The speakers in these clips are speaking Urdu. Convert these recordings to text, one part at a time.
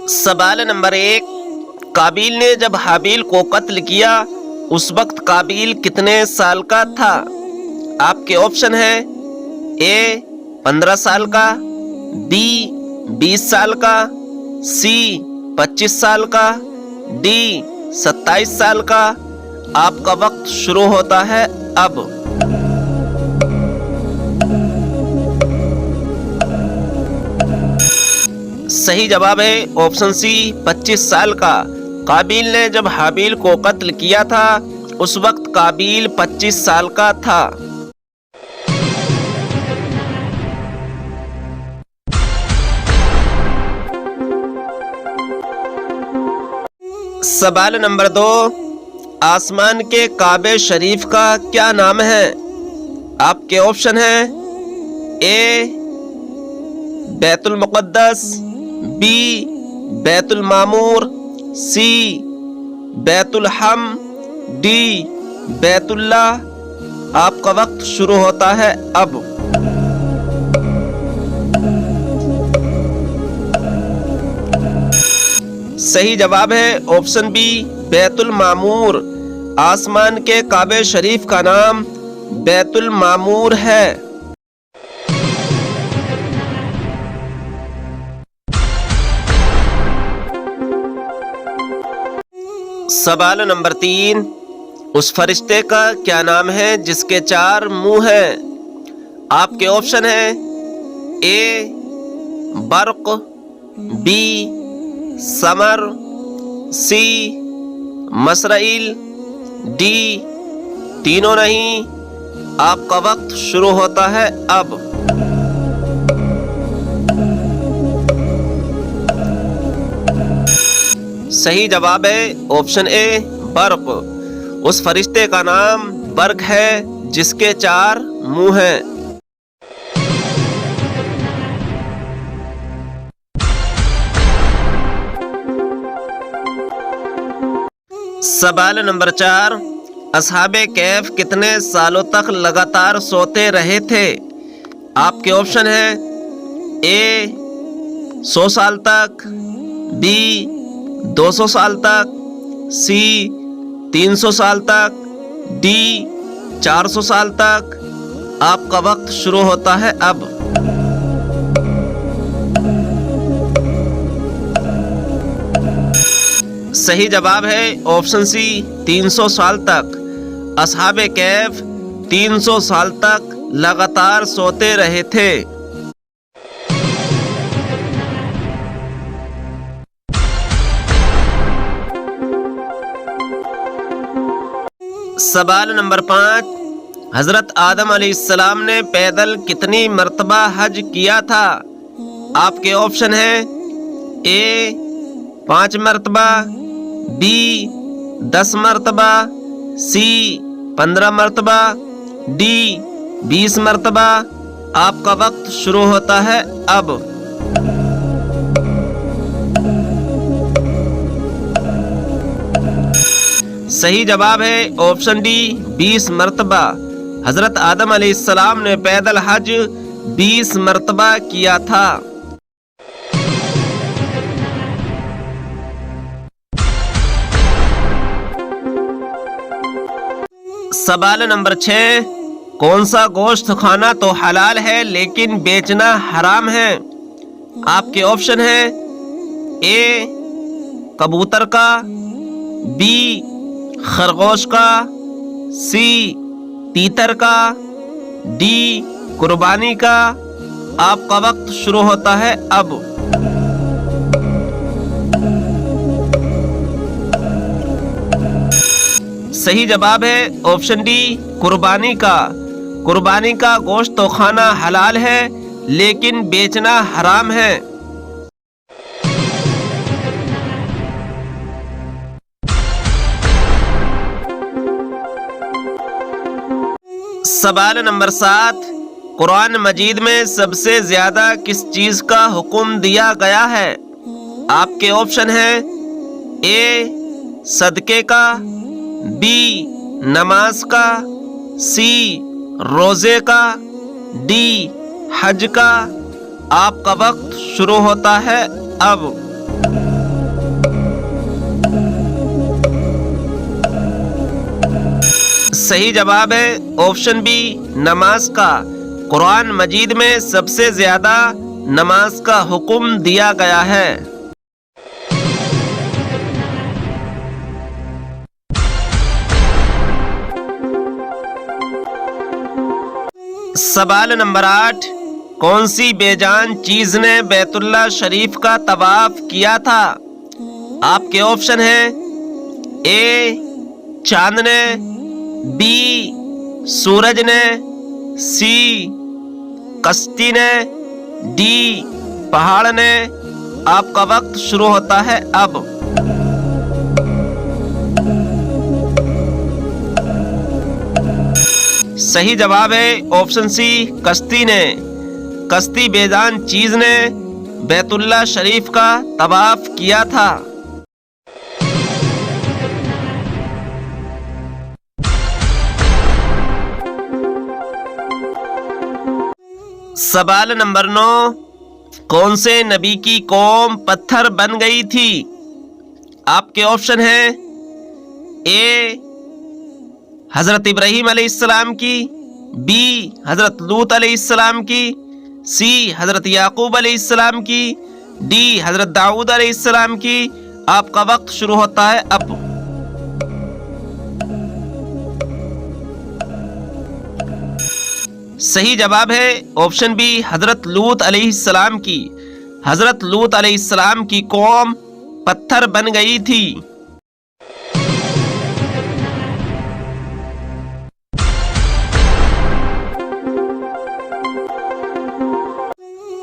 سوال نمبر 1، قابیل نے جب حابیل کو قتل کیا اس وقت قابیل کتنے سال کا تھا؟ آپ کے آپشن ہیں اے 15 سال کا، بی 20 سال کا، سی 25 سال کا، ڈی 27 سال کا۔ آپ کا وقت شروع ہوتا ہے اب۔ صحیح جواب ہے آپشن سی 25 سال کا۔ قابیل نے جب حابیل کو قتل کیا تھا اس وقت قابیل 25 سال کا تھا۔ سوال نمبر 2، آسمان کے کعبہ شریف کا کیا نام ہے؟ آپ کے آپشن ہیں اے بیت المقدس، بی بیت المعمور، سی بیت الحم، ڈی بیت اللہ۔ آپ کا وقت شروع ہوتا ہے اب۔ صحیح جواب ہے آپشن بی بیت المعمور۔ آسمان کے کعبہ شریف کا نام بیت المعمور ہے۔ سوال نمبر 3، اس فرشتے کا کیا نام ہے جس کے 4 منہ ہیں؟ آپ کے آپشن ہیں اے برق، بی سمر، سی مسرائیل، ڈی تینوں نہیں۔ آپ کا وقت شروع ہوتا ہے اب۔ صحیح جواب ہے آپشن اے برق۔ اس فرشتے کا نام برق ہے جس کے 4 منہ ہیں۔ سوال نمبر 4، اصحاب کہف کتنے سالوں تک لگاتار سوتے رہے تھے؟ آپ کے آپشن ہیں اے 100 سال تک، بی 200 سال تک، سی 300 سال تک، ڈی 400 سال تک۔ آپ کا وقت شروع ہوتا ہے اب۔ صحیح جواب ہے آپشن سی 300 سال تک۔ اصحاب کہف 300 سال تک لگاتار سوتے رہے تھے۔ سوال نمبر 5، حضرت آدم علیہ السلام نے پیدل کتنی مرتبہ حج کیا تھا؟ آپ کے آپشن ہیں اے 5 مرتبہ، بی 10 مرتبہ، سی 15 مرتبہ، ڈی 20 مرتبہ۔ آپ کا وقت شروع ہوتا ہے اب۔ صحیح جواب ہے آپشن ڈی 20 مرتبہ۔ حضرت آدم علیہ السلام نے پیدل حج 20 مرتبہ کیا تھا۔ سوال نمبر 6، کون سا گوشت کھانا تو حلال ہے لیکن بیچنا حرام ہے؟ آپ کے آپشن ہیں اے کبوتر کا، بی خرگوش کا، سی تیتر کا، ڈی قربانی کا۔ آپ کا وقت شروع ہوتا ہے اب۔ صحیح جواب ہے آپشن ڈی قربانی کا۔ قربانی کا گوشت تو کھانا حلال ہے لیکن بیچنا حرام ہے۔ سوال نمبر 7، قرآن مجید میں سب سے زیادہ کس چیز کا حکم دیا گیا ہے؟ آپ کے آپشن ہیں اے صدقے کا، بی نماز کا، سی روزے کا، ڈی حج کا۔ آپ کا وقت شروع ہوتا ہے اب۔ صحیح جواب ہے آپشن بی نماز کا۔ قرآن مجید میں سب سے زیادہ نماز کا حکم دیا گیا ہے۔ سوال نمبر 8، کون سی بے جان چیز نے بیت اللہ شریف کا طواف کیا تھا؟ آپ کے آپشن ہیں اے چاند نے، بی سورج نے، سی کشتی نے، ڈی پہاڑ نے۔ آپ کا وقت شروع ہوتا ہے اب۔ صحیح جواب ہے آپشن سی کشتی نے۔ کشتی بے جان چیز نے بیت اللہ شریف کا طواف کیا تھا۔ سوال نمبر 9، کون سے نبی کی قوم پتھر بن گئی تھی؟ آپ کے آپشن ہیں اے حضرت ابراہیم علیہ السلام کی، بی حضرت لوط علیہ السلام کی، سی حضرت یعقوب علیہ السلام کی، ڈی حضرت داؤد علیہ السلام کی۔ آپ کا وقت شروع ہوتا ہے اب۔ صحیح جواب ہے آپشن بی حضرت لوط علیہ السلام کی۔ حضرت لوط علیہ السلام کی قوم پتھر بن گئی تھی۔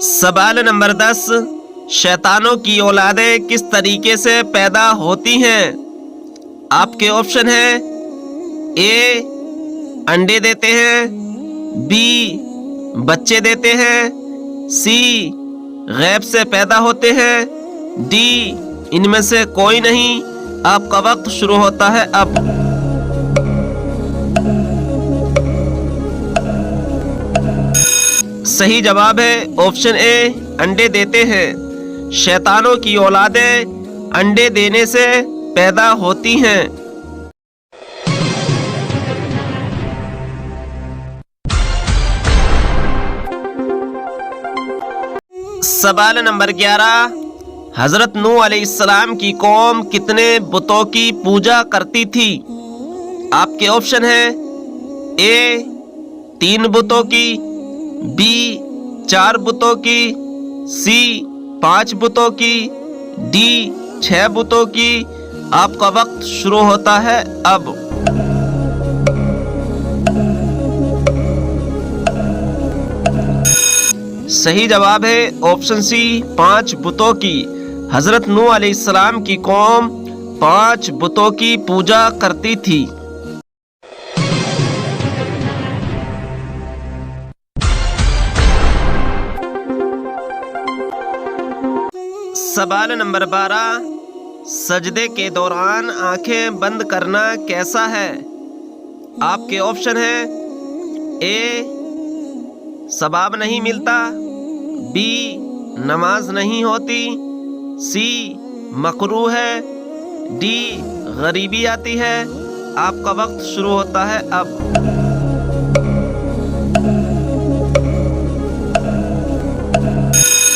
سوال نمبر 10، شیطانوں کی اولادیں کس طریقے سے پیدا ہوتی ہیں؟ آپ کے آپشن ہیں اے انڈے دیتے ہیں، بی بچے دیتے ہیں، سی غیب سے پیدا ہوتے ہیں، ڈی ان میں سے کوئی نہیں۔ آپ کا وقت شروع ہوتا ہے اب۔ صحیح جواب ہے آپشن اے انڈے دیتے ہیں۔ شیطانوں کی اولادیں انڈے دینے سے پیدا ہوتی ہیں۔ سوال نمبر 11، حضرت نوح علیہ السلام کی قوم کتنے بتوں کی پوجا کرتی تھی؟ آپ کے آپشن ہیں اے 3 بتوں کی، بی 4 بتوں کی، سی 5 بتوں کی، ڈی 6 بتوں کی۔ آپ کا وقت شروع ہوتا ہے اب۔ صحیح جواب ہے آپشن سی 5 بتوں کی۔ حضرت نوح علیہ السلام کی قوم 5 بتوں کی پوجا کرتی تھی۔ سوال نمبر 12، سجدے کے دوران آنکھیں بند کرنا کیسا ہے؟ آپ کے آپشن ہیں اے ثواب نہیں ملتا، بی نماز نہیں ہوتی، سی مکروہ ہے، ڈی غریبی آتی ہے۔ آپ کا وقت شروع ہوتا ہے اب۔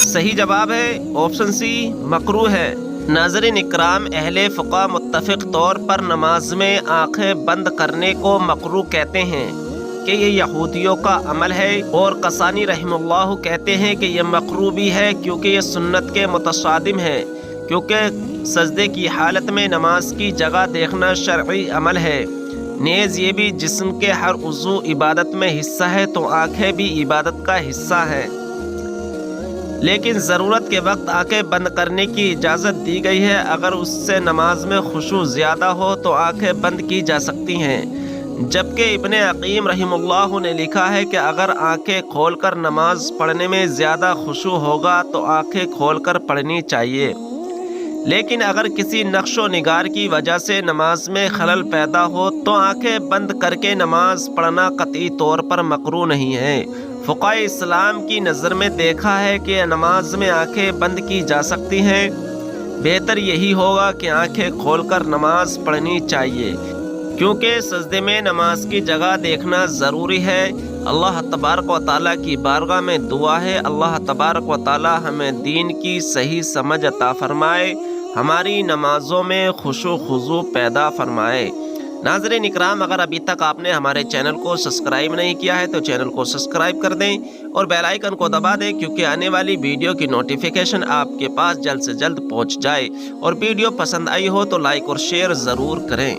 صحیح جواب ہے آپشن سی مکروہ ہے۔ ناظرین اکرام، اہل فقہ متفق طور پر نماز میں آنکھیں بند کرنے کو مکروہ کہتے ہیں کہ یہ یہودیوں کا عمل ہے، اور قسانی رحمہ اللہ کہتے ہیں کہ یہ مکروہ بھی ہے کیونکہ یہ سنت کے متصادم ہے، کیونکہ سجدے کی حالت میں نماز کی جگہ دیکھنا شرعی عمل ہے۔ نیز یہ بھی جسم کے ہر عضو عبادت میں حصہ ہے، تو آنکھیں بھی عبادت کا حصہ ہے، لیکن ضرورت کے وقت آنکھیں بند کرنے کی اجازت دی گئی ہے۔ اگر اس سے نماز میں خشوع زیادہ ہو تو آنکھیں بند کی جا سکتی ہیں، جبکہ ابن عقیم رحمہ اللہ نے لکھا ہے کہ اگر آنکھیں کھول کر نماز پڑھنے میں زیادہ خشوع ہوگا تو آنکھیں کھول کر پڑھنی چاہیے، لیکن اگر کسی نقش و نگار کی وجہ سے نماز میں خلل پیدا ہو تو آنکھیں بند کر کے نماز پڑھنا قطعی طور پر مکروہ نہیں ہے۔ فقہائے اسلام کی نظر میں دیکھا ہے کہ نماز میں آنکھیں بند کی جا سکتی ہیں، بہتر یہی ہوگا کہ آنکھیں کھول کر نماز پڑھنی چاہیے۔ کیونکہ سجدے میں نماز کی جگہ دیکھنا ضروری ہے۔ اللہ تبارک و تعالیٰ کی بارگاہ میں دعا ہے اللہ تبارک و تعالیٰ ہمیں دین کی صحیح سمجھ عطا فرمائے، ہماری نمازوں میں خشوع و خضوع پیدا فرمائے۔ ناظرین اکرام، اگر ابھی تک آپ نے ہمارے چینل کو سبسکرائب نہیں کیا ہے تو چینل کو سبسکرائب کر دیں اور بیل آئیکن کو دبا دیں، کیونکہ آنے والی ویڈیو کی نوٹیفیکیشن آپ کے پاس جلد سے جلد پہنچ جائے۔ اور ویڈیو پسند آئی ہو تو لائک اور شیئر ضرور کریں۔